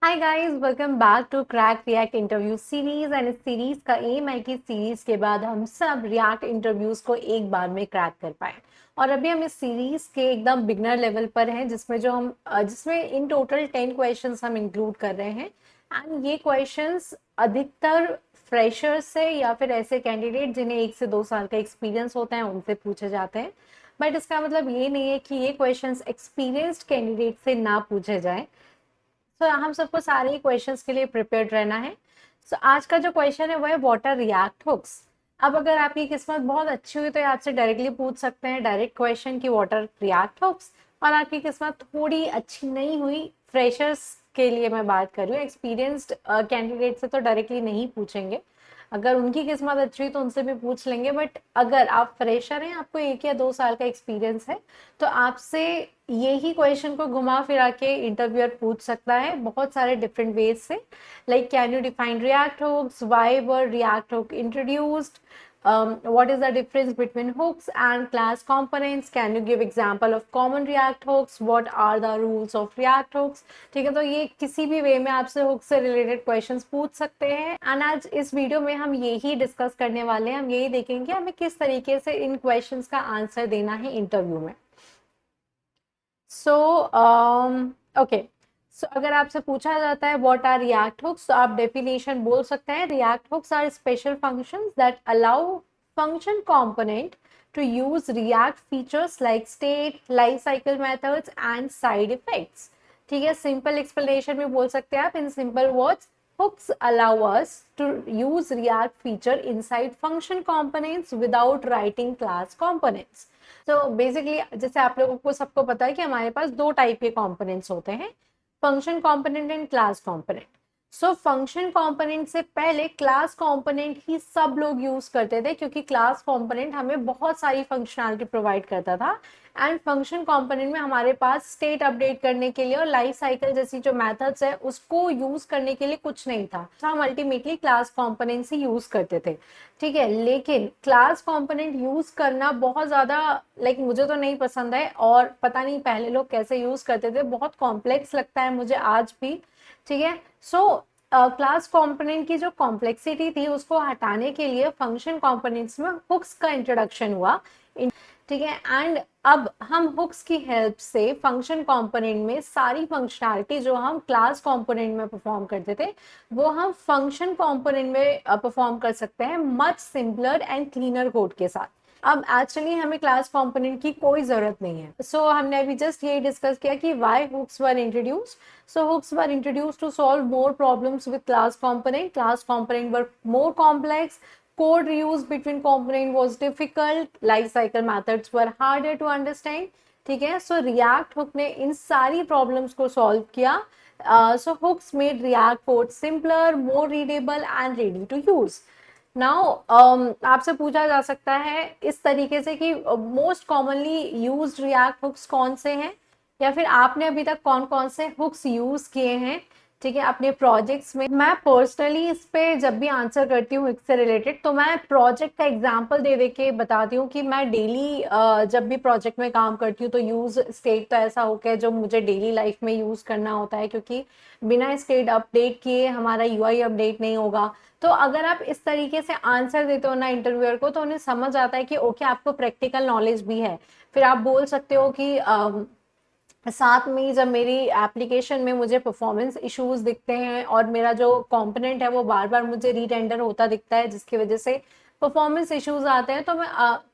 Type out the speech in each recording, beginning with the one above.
Hi guys, welcome back to crack React interview series. And इस series का aim है कि सीरीज के बाद हम सब रिएक्ट इंटरव्यूज को एक बार में क्रैक कर पाए। और अभी हम इस सीरीज के एकदम बिगनर लेवल पर हैं, जिसमें इन टोटल 10 क्वेश्चंस हम इंक्लूड कर रहे हैं। एंड ये क्वेश्चंस अधिकतर फ्रेशर्स से या फिर ऐसे कैंडिडेट जिन्हें 1 से 2 साल का एक्सपीरियंस होता है उनसे पूछे जाते हैं। बट इसका मतलब ये नहीं है कि ये क्वेश्चंस एक्सपीरियंस्ड कैंडिडेट से ना पूछे जाए। तो हम सबको सारे ही क्वेश्चंस के लिए प्रिपेयर्ड रहना है। आज का जो क्वेश्चन है वो है व्हाट आर रिएक्ट हुक्स। अब अगर आपकी किस्मत बहुत अच्छी हुई तो ये आपसे डायरेक्टली पूछ सकते हैं डायरेक्ट क्वेश्चन कि व्हाट आर रिएक्ट हुक्स। और आपकी किस्मत थोड़ी अच्छी नहीं हुई, फ्रेशर्स के लिए मैं बात कर रही हूँ, एक्सपीरियंस्ड कैंडिडेट से तो डायरेक्टली नहीं पूछेंगे। अगर उनकी किस्मत अच्छी हुई तो उनसे भी पूछ लेंगे। बट अगर आप फ्रेशर हैं, आपको 1 या 2 साल का एक्सपीरियंस है, तो आपसे यही क्वेश्चन को घुमा फिरा के इंटरव्यूअर पूछ सकता है बहुत सारे डिफरेंट वेज से। Like, can you define React hooks, why were React hooks introduced, what is the difference between hooks and class components, can you give example of common react hooks, what are the rules of react hooks। ठीक है, तो ये किसी भी वे में आपसे hook से related questions पूछ सकते हैं। एंड आज इस वीडियो में हम यही डिस्कस करने वाले हैं, हम यही देखेंगे हमें किस तरीके से इन क्वेश्चंस का आंसर देना है इंटरव्यू में। सो ओके, सो अगर आपसे पूछा जाता है व्हाट आर रिएक्ट हुक्स, तो आप डेफिनेशन बोल सकते हैं React hooks are special functions that allow function component to use react features like state, life cycle methods and side effects। ठीक है, सिंपल एक्सप्लेनेशन में बोल सकते हैं आप in simple words, hooks allow us to use react feature inside function components without writing class components। तो basically जैसे आप लोगों को सबको पता है कि हमारे पास दो टाइप के कंपोनेंट्स होते हैं, function component and class component. So function component से पहले क्लास कंपोनेंट ही सब लोग यूज करते थे, क्योंकि क्लास कंपोनेंट हमें बहुत सारी फंक्शनैलिटी प्रोवाइड करता था। एंड फंक्शन कंपोनेंट में हमारे पास स्टेट अपडेट करने के लिए और लाइफ साइकिल जैसी जो मेथड्स है उसको यूज करने के लिए कुछ नहीं था, तो हम अल्टीमेटली क्लास कंपोनेंट्स ही यूज करते थे। ठीक है, लेकिन क्लास कंपोनेंट यूज करना बहुत ज्यादा लाइक मुझे तो नहीं पसंद है, और पता नहीं पहले लोग कैसे यूज करते थे, बहुत कॉम्प्लेक्स लगता है मुझे आज भी। ठीक है, सो क्लास कंपोनेंट की जो कॉम्प्लेक्सिटी थी उसको हटाने के लिए फंक्शन कंपोनेंट्स में हुक्स का इंट्रोडक्शन हुआ। ठीक है, एंड अब हम हुक्स की हेल्प से फंक्शन कंपोनेंट में सारी फंक्शनैलिटी जो हम क्लास कंपोनेंट में परफॉर्म करते थे वो हम फंक्शन कंपोनेंट में परफॉर्म कर सकते हैं much simpler and cleaner code के साथ। अब एक्चुअली हमें क्लास कंपोनेंट की कोई जरूरत नहीं है। हमने अभी जस्ट यही डिस्कस किया कि why hooks were introduced. Hooks were introduced to solve more problems with class component. Class component were more complex, code reuse between component was difficult, life cycle methods were harder to understand। ठीक है, react hook ने इन सारी problems को solve किया। Hooks made React code simpler, more readable and ready to use. Now आपसे पूछा जा सकता है इस तरीके से कि most commonly used React hooks कौन से हैं, या फिर आपने अभी तक कौन कौन से हुक्स यूज किए हैं। ठीक है, अपने प्रोजेक्ट्स में। मैं पर्सनली इस पे जब भी आंसर करती हूँ इससे रिलेटेड, तो मैं प्रोजेक्ट का एग्जांपल दे दे के बताती हूँ कि मैं डेली जब भी प्रोजेक्ट में काम करती हूँ तो यूज स्टेट तो ऐसा हो गया जो मुझे डेली लाइफ में यूज करना होता है, क्योंकि बिना स्टेट अपडेट किए हमारा यूआई अपडेट नहीं होगा। तो अगर आप इस तरीके से आंसर देते हो ना इंटरव्यूअर को, तो उन्हें समझ आता है कि ओके, आपको प्रैक्टिकल नॉलेज भी है। फिर आप बोल सकते हो कि साथ में जब मेरी एप्लीकेशन में मुझे परफॉर्मेंस इश्यूज दिखते हैं और मेरा जो कंपोनेंट है वो बार बार मुझे रीटेंडर होता दिखता है, जिसकी वजह से परफॉर्मेंस इश्यूज आते हैं,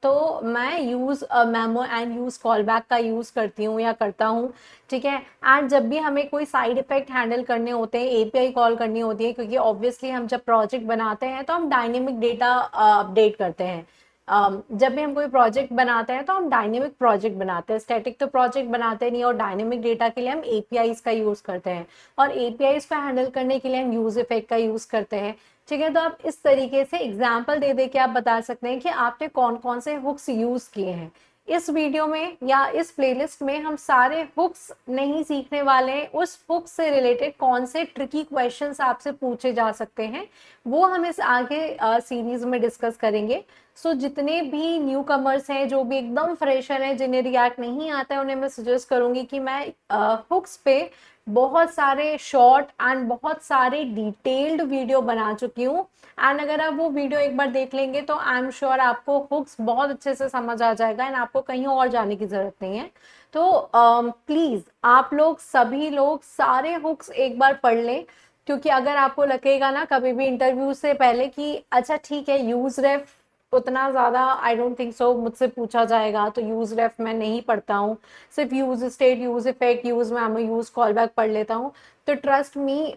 तो मैं use memo and use call back का यूज करती हूँ या करता हूँ। ठीक है, एंड जब भी हमें कोई साइड इफेक्ट हैंडल करने होते हैं, एपीआई कॉल करनी होती है, क्योंकि ऑब्वियसली हम जब प्रोजेक्ट बनाते हैं तो हम डायनेमिक डेटा अपडेट करते हैं। जब भी हम कोई प्रोजेक्ट बनाते हैं तो हम डायनेमिक प्रोजेक्ट बनाते हैं, स्टैटिक तो प्रोजेक्ट बनाते नहीं, और डायनेमिक डेटा के लिए हम एपीआईज का यूज करते हैं, और एपीआईज को हैंडल करने के लिए हम यूज इफेक्ट का यूज करते हैं। ठीक है, तो आप इस तरीके से एग्जाम्पल दे दे के आप बता सकते हैं कि आपने कौन कौन से हुक्स यूज किए हैं। इस वीडियो में या इस प्लेलिस्ट में हम सारे हुक्स नहीं सीखने वाले हैं, उस हुक से रिलेटेड कौन से ट्रिकी क्वेश्चंस आपसे पूछे जा सकते हैं वो हम इस आगे सीरीज में डिस्कस करेंगे। जितने भी न्यू कमर्स हैं, जो भी एकदम फ्रेशर हैं, जिन्हें रिएक्ट नहीं आता है, उन्हें मैं सजेस्ट करूंगी कि मैं हुक्स पे बहुत सारे शॉर्ट एंड बहुत सारे डिटेल्ड वीडियो बना चुकी हूँ। एंड अगर आप वो वीडियो एक बार देख लेंगे तो आई एम श्योर आपको हुक्स बहुत अच्छे से समझ आ जाएगा एंड आपको कहीं और जाने की जरूरत नहीं है। तो प्लीज आप लोग सभी लोग सारे हुक्स एक बार पढ़ लें, क्योंकि अगर आपको लगेगा ना कभी भी इंटरव्यू से पहले कि अच्छा ठीक है यूज रेफ उतना ज़्यादा आई डोंट थिंक सो मुझसे पूछा जाएगा, तो यूज रेफ मैं नहीं पढ़ता हूँ, सिर्फ use state, use effect, use memo, use call back पढ़ लेता हूँ। तो ट्रस्ट मी,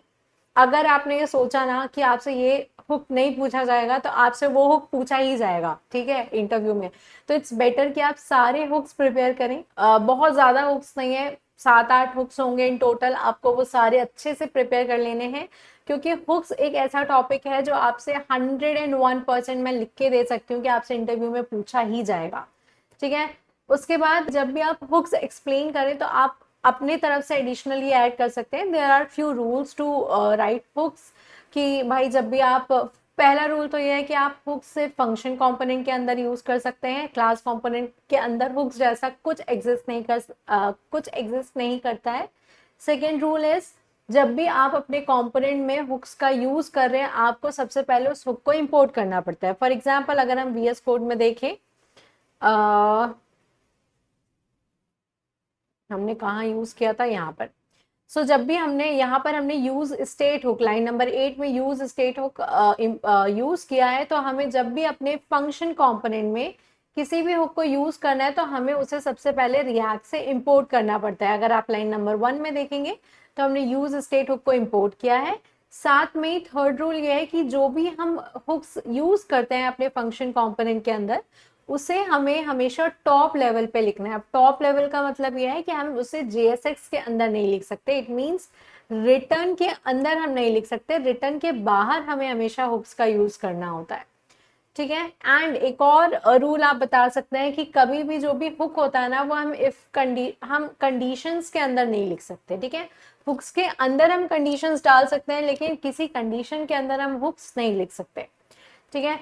अगर आपने ये सोचा ना कि आपसे ये हुक नहीं पूछा जाएगा तो आपसे वो हुक पूछा ही जाएगा, ठीक है, इंटरव्यू में। तो इट्स बेटर कि आप सारे हुक्स प्रिपेयर करें। बहुत ज़्यादा हुक्स नहीं है, 7-8 हुक्स होंगे इन टोटल, आपको वो सारे अच्छे से प्रिपेयर कर लेने हैं, क्योंकि हुक्स एक ऐसा टॉपिक है जो आपसे 101% मैं लिख के दे सकती हूँ कि आपसे इंटरव्यू में पूछा ही जाएगा, ठीक है। उसके बाद जब भी आप हुक्स एक्सप्लेन करें तो आप अपने तरफ से एडिशनली ऐड कर सकते हैं। There are few rules to write hooks, कि भाई जब भी आप, पहला रूल तो ये है कि आप हुक्स से फंक्शन कंपोनेंट के अंदर यूज कर सकते हैं, क्लास कंपोनेंट के अंदर हुक्स जैसा कुछ एग्जिस्ट नहीं करता है। सेकेंड रूल इज, जब भी आप अपने कंपोनेंट में हुक्स का यूज कर रहे हैं आपको सबसे पहले उस हुक को इंपोर्ट करना पड़ता है। फॉर एग्जाम्पल अगर हम VS कोड में देखें, हमने कहाँ यूज किया था, यहाँ पर। सो जब भी हमने यहाँ पर हमने use state hook, line number 8 में यूज स्टेट हुक यूज किया है, तो हमें जब भी अपने फंक्शन कंपोनेंट में किसी भी हुक को यूज करना है तो हमें उसे सबसे पहले रिएक्ट से इंपोर्ट करना पड़ता है। अगर आप लाइन नंबर 1 में देखेंगे तो हमने यूज स्टेट हुक को इंपोर्ट किया है। साथ में ही थर्ड रूल ये है कि जो भी हम हुक्स यूज करते हैं अपने फंक्शन कंपोनेंट के अंदर, उसे हमें हमेशा टॉप लेवल पे लिखना है। अब टॉप लेवल का मतलब यह है कि हम उसे JSX के अंदर नहीं लिख सकते, इट मींस रिटर्न के अंदर हम नहीं लिख सकते, रिटर्न के बाहर हमें हमेशा हुक्स का यूज करना होता है, ठीक है। एंड एक और रूल आप बता सकते हैं कि कभी भी जो भी हुक होता है ना वो हम कंडीशंस के अंदर नहीं लिख सकते, ठीक है। हुक्स के अंदर हम कंडीशंस डाल सकते हैं लेकिन किसी कंडीशन के अंदर हम हुक्स नहीं लिख सकते, ठीक है।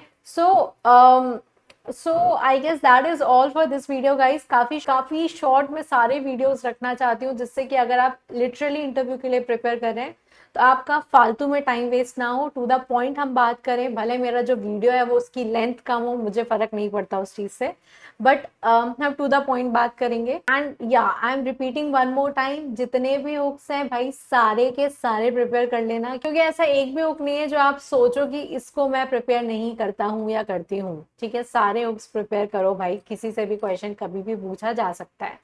So I guess that is all for this video guys. काफी शॉर्ट में सारे वीडियोस रखना चाहती हूँ जिससे कि अगर आप लिटरली इंटरव्यू के लिए प्रिपेयर कर रहे हैं तो आपका फालतू में टाइम वेस्ट ना हो, टू द पॉइंट हम बात करें। भले मेरा जो वीडियो है वो उसकी लेंथ कम हो, मुझे फर्क नहीं पड़ता उस चीज से, बट हम टू द पॉइंट बात करेंगे। एंड या I am repeating one more time, जितने भी हुक्स हैं भाई सारे के सारे प्रिपेयर कर लेना, क्योंकि ऐसा एक भी हुक नहीं है जो आप सोचो कि इसको मैं प्रिपेयर नहीं करता हूँ या करती हूँ, ठीक है। सारे हुक्स प्रिपेयर करो भाई, किसी से भी क्वेश्चन कभी भी पूछा जा सकता है।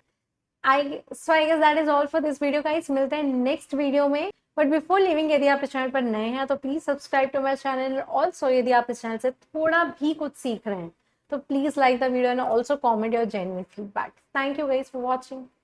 I guess that is all for this video guys, मिलते हैं नेक्स्ट वीडियो में। बट बिफोर लिविंग, यदि आप इस चैनल पर नए हैं तो please subscribe to my channel. Also यदि आप इस चैनल से थोड़ा भी कुछ सीख रहे हैं तो please like the video and also comment your genuine feedback. Thank you guys for watching.